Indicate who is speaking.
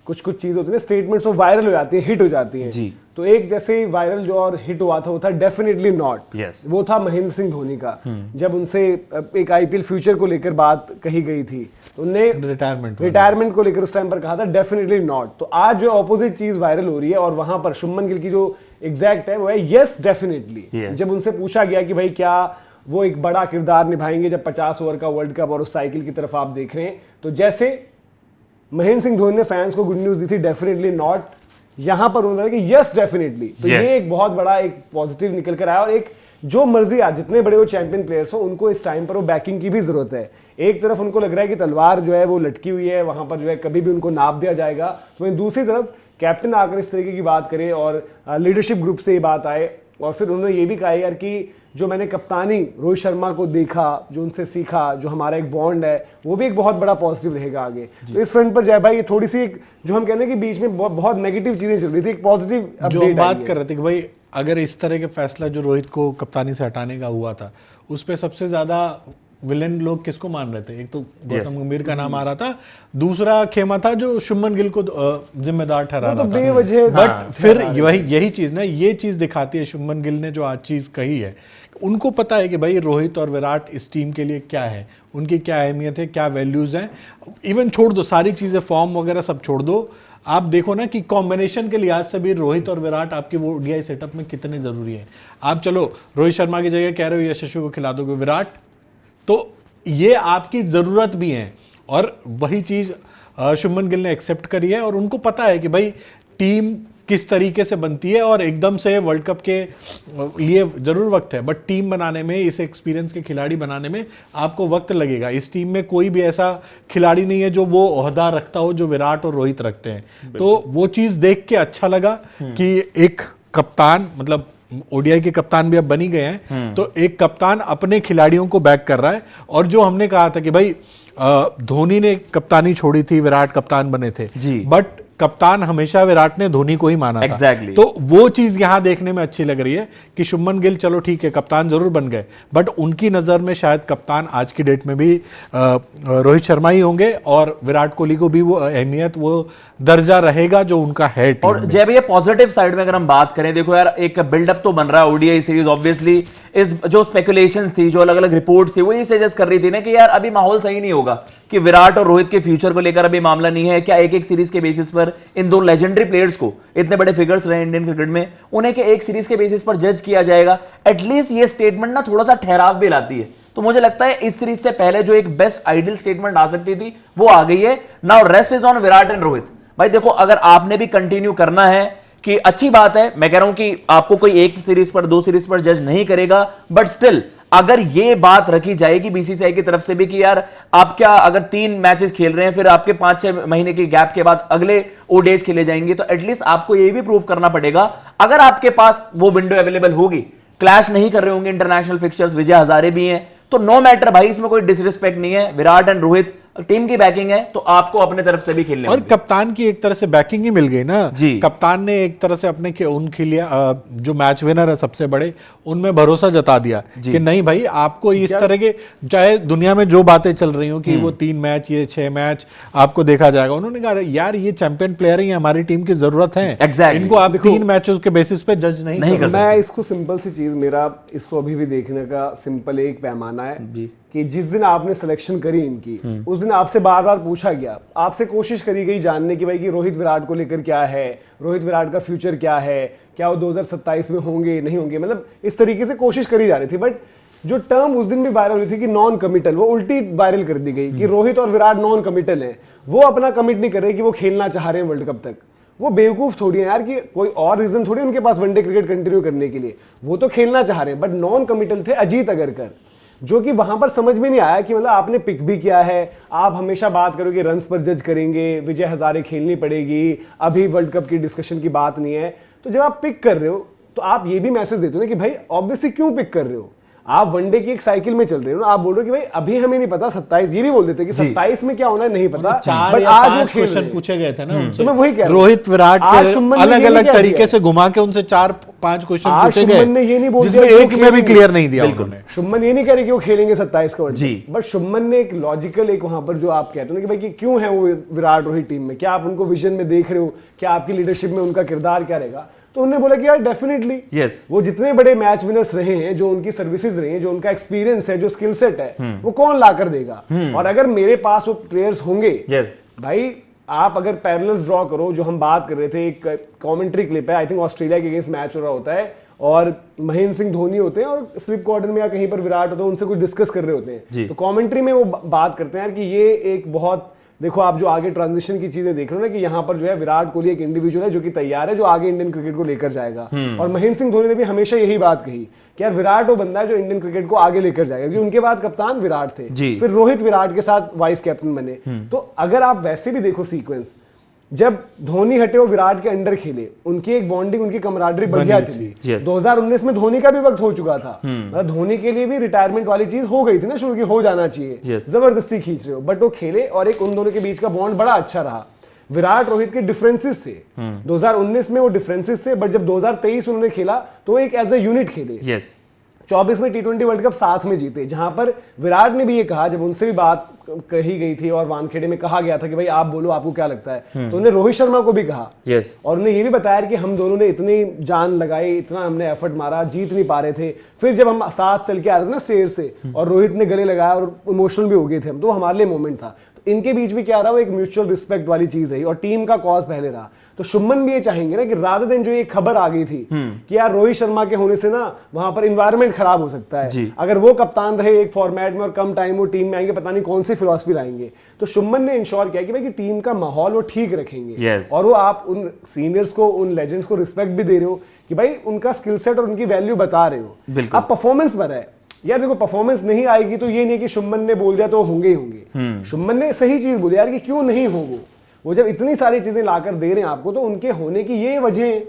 Speaker 1: कुछ कुछ चीज़ होती है, स्टेटमेंट्स वो वायरल हो जाती है, हिट हो जाती हैं
Speaker 2: जी।
Speaker 1: तो एक जैसे वायरल जो और हिट हुआ था वो था डेफिनेटली नॉट। वो था महेंद्र सिंह धोनी का। जब उनसे एक आईपीएल फ्यूचर को लेकर बात कही गई थी तो उन्होंने रिटायरमेंट को लेकर उस टाइम पर कहा था डेफिनेटली नॉट। तो आज जो ऑपोजिट चीज वायरल हो रही है और वहां पर शुभमन गिल की जो एग्जैक्ट है वो है यस डेफिनेटली। जब उनसे पूछा गया कि भाई क्या वो एक बड़ा किरदार निभाएंगे जब 50 ओवर का वर्ल्ड कप और उस साइकिल की तरफ आप देख रहे हैं, तो जैसे महेंद्र सिंह धोनी ने फैंस को गुड न्यूज दी थी डेफिनेटली नॉट, यहां पर उन्होंने कि यस डेफिनेटली। तो ये एक बहुत बड़ा एक पॉजिटिव निकल कर आया। और एक जो मर्जी आज जितने बड़े वो चैंपियन प्लेयर्स हो उनको इस टाइम पर वो बैकिंग की भी जरूरत है। एक तरफ उनको लग रहा है कि तलवार जो है वो लटकी हुई है, वहां पर जो है कभी भी उनको नाप दिया जाएगा, तो वहीं दूसरी तरफ कैप्टन आकर इस तरीके की बात करे और लीडरशिप ग्रुप से ये बात आए। और फिर उन्होंने ये भी कहा यार कि जो मैंने कप्तानी रोहित शर्मा को देखा, जो उनसे सीखा, जो हमारा एक बॉन्ड है, वो भी एक बहुत बड़ा पॉजिटिव रहेगा आगे। तो इस फ्रंट पर जय भाई ये थोड़ी सी एक जो हम कहने कि बीच में बहुत नेगेटिव चीजें चल रही थी, एक पॉजिटिव
Speaker 3: जो बात कर रहे थे कि भाई अगर इस तरह के फैसला जो रोहित को कप्तानी से हटाने का हुआ था उस पर सबसे ज्यादा विलेन लोग किसको मान रहे थे? एक तो गौतम गंभीर का नाम आ रहा था, दूसरा खेमा था जो शुभमन गिल को जिम्मेदार ठहरा रहा था बेवजह। बट फिर यही चीज ना, ये चीज दिखाती है शुभमन गिल ने जो आज चीज कही है, उनको पता है कि भाई रोहित और विराट इस टीम के लिए क्या है, उनकी क्या अहमियत है, क्या वैल्यूज हैं। इवन छोड़ दो सारी चीजें, फॉर्म वगैरह सब छोड़ दो, आप देखो ना कि कॉम्बिनेशन के लिहाज से भी रोहित और विराट आपके वो ओडीआई सेटअप में कितने जरूरी है। आप चलो रोहित शर्मा की जगह कह रहे हो यशस्वी को खिला दोगे विराट, तो ये आपकी जरूरत भी है। और वही चीज शुभमन गिल ने एक्सेप्ट करी है और उनको पता है कि भाई टीम किस तरीके से बनती है और एकदम से वर्ल्ड कप के लिए जरूर वक्त है, बट टीम बनाने में, इस एक्सपीरियंस के खिलाड़ी बनाने में आपको वक्त लगेगा। इस टीम में कोई भी ऐसा खिलाड़ी नहीं है जो वो ओहदा रखता हो जो विराट और रोहित रखते हैं। तो वो चीज देख के अच्छा लगा कि एक कप्तान, मतलब ओडीआई के कप्तान भी अब बनी गए हैं, तो एक कप्तान अपने खिलाड़ियों को बैक कर रहा है। और जो हमने कहा था कि भाई धोनी ने कप्तानी छोड़ी थी, विराट कप्तान बने थे, बट कप्तान हमेशा विराट ने धोनी को ही माना था। तो वो चीज यहां देखने में अच्छी लग रही है कि शुभमन गिल चलो ठीक है कप्तान जरूर बन गए, बट उनकी नजर में शायद कप्तान आज की डेट में भी रोहित शर्मा ही होंगे और विराट कोहली को भी वो अहमियत, वो दर्जा रहेगा जो उनका है।
Speaker 2: और जय भैया पॉजिटिव साइड में अगर हम बात करें, देखो यार एक बिल्डअप तो बन रहा है ओडीआई सीरीज। ऑब्वियसली इस जो स्पेकुलेशंस थी, जो अलग अलग रिपोर्ट्स थी, वो ये सजेस्ट कर रही थी ना कि यार अभी माहौल सही नहीं होगा, कि विराट और रोहित के फ्यूचर को लेकर अभी मामला नहीं है। क्या एक एक सीरीज के बेसिस पर इन दो लेजेंडरी प्लेयर्स को, इतने बड़े फिगर्स रहे इंडियन क्रिकेट में, उन्हें एक सीरीज के बेसिस पर जज किया जाएगा? एटलीस्ट ये स्टेटमेंट ना थोड़ा सा ठहराव भी लाती है। तो मुझे लगता है इस सीरीज से पहले जो एक बेस्ट आइडियल स्टेटमेंट आ सकती थी वो आ गई है। Now rest is on Virat and Rohit. भाई देखो अगर आपने भी कंटिन्यू करना है कि अच्छी बात है, मैं कह रहा हूं कि आपको कोई एक सीरीज पर, दो सीरीज पर जज नहीं करेगा, बट स्टिल अगर ये बात रखी जाएगी बीसीसीआई की तरफ से भी कि यार आप क्या अगर 3 मैचेस खेल रहे हैं फिर आपके 5-6 महीने के गैप के बाद अगले ओडेज खेले जाएंगे, तो एटलीस्ट आपको ये भी प्रूव करना पड़ेगा, अगर आपके पास वो विंडो अवेलेबल होगी, क्लैश नहीं कर रहे होंगे इंटरनेशनल फिक्चर्स, विजय हजारे भी हैं, तो नो मैटर भाई, इसमें कोई डिसरिस्पेक्ट नहीं है। विराट एंड रोहित टीम की बैकिंग है तो आपको अपने तरफ से भी खेलने
Speaker 3: और कप्तान की एक तरह से बैकिंग ही मिल गई ना
Speaker 2: जी।
Speaker 3: कप्तान ने एक तरह से अपने उनके लिए जो मैच विनर है सबसे बड़े, उनमें भरोसा जता दिया कि नहीं भाई आपको इस तरह के, चाहे दुनिया में जो बातें चल रही हो कि वो 3 मैच, ये 6 मैच आपको देखा जाएगा, उन्होंने कहा यार ये चैंपियन प्लेयर ही हमारी टीम की जरूरत है, इनको आप 3 मैचेस के बेसिस पे जज नहीं कर सकते।
Speaker 1: मैं इसको सिंपल सी चीज, मेरा इसको अभी भी देखने का सिंपल एक पैमाना है कि जिस दिन आपने सिलेक्शन करी इनकी, उस दिन आपसे बार बार पूछा गया, आपसे कोशिश करी गई जानने की भाई कि रोहित विराट को लेकर क्या है, रोहित विराट का फ्यूचर क्या है, क्या वो 2027 में होंगे नहीं होंगे, मतलब इस तरीके से कोशिश करी जा रही थी। बट जो टर्म उस दिन भी वायरल हुई थी कि नॉन कमिटल, वो उल्टी वायरल कर दी गई कि रोहित और विराट नॉन कमिटल हैं, वो अपना कमिट नहीं कर रहे कि वो खेलना चाह रहे हैं वर्ल्ड कप तक। वो बेवकूफ थोड़ी है यार कि कोई और रीजन थोड़ी उनके पास वनडे क्रिकेट कंटिन्यू करने के लिए, वो तो खेलना चाह रहे हैं, बट नॉन कमिटल थे अजीत अगरकर, जो कि वहां पर समझ में नहीं आया कि मतलब आपने पिक भी किया है, आप हमेशा बात करोगे रन्स पर जज करेंगे, विजय हजारे खेलनी पड़ेगी, अभी वर्ल्ड कप की डिस्कशन की बात नहीं है। तो जब आप पिक कर रहे हो तो आप ये भी मैसेज देते हो ना कि भाई ऑब्वियसली क्यों पिक कर रहे हो, आप वनडे की एक साइकिल में चल रहे हो ना, आप बोल रहे हो कि भाई अभी हमें नहीं पता 27, ये भी बोल देते कि 27 में क्या होना है नहीं पता,
Speaker 3: चार
Speaker 1: बट
Speaker 3: या
Speaker 1: आज वो
Speaker 3: पांच
Speaker 1: खेल
Speaker 3: क्वेश्चन
Speaker 1: रहे हैं।
Speaker 3: पूछे गए थे ना उनसे,
Speaker 1: तो मैं वही कह रहा हूं।
Speaker 3: रोहित विराट
Speaker 1: आज
Speaker 3: के
Speaker 1: शुभमन ने
Speaker 3: अलग
Speaker 1: ये
Speaker 3: अलग
Speaker 1: नहीं कह
Speaker 3: तरीके
Speaker 1: दिया।
Speaker 3: से घुमा के उनसे 4-5 क्वेश्चन
Speaker 1: आज
Speaker 3: पूछे
Speaker 1: शुभमन ने
Speaker 3: गए,
Speaker 1: ये नहीं बोल
Speaker 3: जिसमें
Speaker 1: दिया कि
Speaker 3: एक
Speaker 1: वो
Speaker 3: में भी
Speaker 1: खेलेंगे।
Speaker 3: क्लियर नहीं दिया उन्होंने।
Speaker 1: शुभमन ये नहीं कह रहे कि वो खेलेंगे 27 का
Speaker 2: जी।
Speaker 1: वर्ल्ड, बट शुभमन ने एक लॉजिकल एक वहां पर जो आप कहते हो ना कि भाई कि क्यों है वो विराट रोहित टीम में, क्या आप उनको विजन में देख रहे हो, क्या आपकी लीडरशिप में उनका किरदार क्या रहेगा, तो उन्होंने बोला कि यार डेफिनेटली
Speaker 2: Yes.
Speaker 1: वो जितने बड़े मैच विनर्स रहे हैं, जो उनकी सर्विसेज रही हैं, जो उनका एक्सपीरियंस है, जो स्किल सेट है, वो कौन ला कर देगा, और अगर मेरे पास वो प्लेयर्स होंगे,
Speaker 2: Yes.
Speaker 1: भाई आप अगर पैरेलल्स ड्रॉ करो, जो हम बात कर रहे थे, एक कमेंट्री क्लिप है, आई थिंक ऑस्ट्रेलिया के अगेंस्ट मैच हो रहा होता है और महेंद्र सिंह धोनी होते हैं और स्लिप कॉर्डन में या कहीं पर विराट होते हैं, उनसे कुछ डिस्कस कर रहे होते
Speaker 2: जी।
Speaker 1: हैं, तो कमेंट्री में वो बात करते हैं यार कि ये एक बहुत, देखो आप जो आगे ट्रांजिशन की चीजें देख रहे हो ना कि यहाँ पर जो है विराट कोहली एक इंडिविजुअल है जो कि तैयार है, जो आगे इंडियन क्रिकेट को लेकर जाएगा, और महेंद्र सिंह धोनी ने भी हमेशा यही बात कही कि यार विराट वो बंदा है जो इंडियन क्रिकेट को आगे लेकर जाएगा, क्योंकि उनके बाद कप्तान विराट थे,
Speaker 2: जी।
Speaker 1: फिर रोहित विराट के साथ वाइस कैप्टन बने। तो अगर आप वैसे भी देखो सीक्वेंस, जब धोनी हटे वो विराट के अंडर खेले, उनकी एक बॉन्डिंग, उनकी कमराडरी बढ़िया चली।
Speaker 2: Yes.
Speaker 1: 2019 में धोनी का भी वक्त हो चुका था, मतलब धोनी के लिए भी रिटायरमेंट वाली चीज हो गई थी ना शुरू की, हो जाना चाहिए,
Speaker 2: Yes.
Speaker 1: जबरदस्ती खींच रहे हो, बट वो खेले और एक उन दोनों के बीच का बॉन्ड बड़ा अच्छा रहा। विराट रोहित के डिफरेंसेस थे, 2019 में वो डिफरेंसेस थे, बट जब 2023 उन्होंने खेला तो एक एज ए यूनिट खेले।
Speaker 2: यस
Speaker 1: 24 में T20 वर्ल्ड कप साथ में जीते, जहां पर विराट ने भी ये कहा, जब उनसे भी बात कही गई थी और वानखेड़े में कहा गया था कि भाई आप बोलो आपको क्या लगता है, तो उन्होंने रोहित शर्मा को भी कहा,
Speaker 2: यस
Speaker 1: और उन्हें ये भी बताया कि हम दोनों ने इतनी जान लगाई, इतना हमने एफर्ट मारा, जीत नहीं पा रहे थे, फिर जब हम साथ चल के आ रहे थे ना स्टेज से और रोहित ने गले लगाया और इमोशनल भी हो गए थे हम, तो हमारे लिए मोमेंट था। तो इनके बीच भी क्या रहा, वो एक म्यूचुअल रिस्पेक्ट वाली चीज है और टीम का कॉज पहले रहा। तो शुभमन भी ये चाहेंगे ना कि रादर देन जो ये खबर आ गई थी कि यार रोहित शर्मा के होने से ना वहां पर एनवायरनमेंट खराब हो सकता है, अगर वो कप्तान रहे एक फॉर्मेट में और कम टाइम वो टीम में आएंगे, पता नहीं कौन सी फिलॉसफी लाएंगे, तो शुभमन ने इंश्योर किया कि भाई कि टीम का माहौल वो ठीक रखेंगे।
Speaker 2: Yes.
Speaker 1: और वो आप उन सीनियर्स को, उन लेजेंड्स को रिस्पेक्ट भी दे रहे हो कि भाई उनका स्किल सेट और उनकी वैल्यू बता रहे हो।
Speaker 2: बिल्कुल।
Speaker 1: अब परफॉर्मेंस पर है यार, देखो परफॉर्मेंस नहीं आएगी तो ये नहीं कि शुभमन ने बोल दिया तो होंगे ही होंगे। शुभमन ने सही चीज बोली यार कि क्यों नहीं हो, वो जब इतनी सारी चीजें लाकर दे रहे हैं आपको, तो उनके होने की ये वजह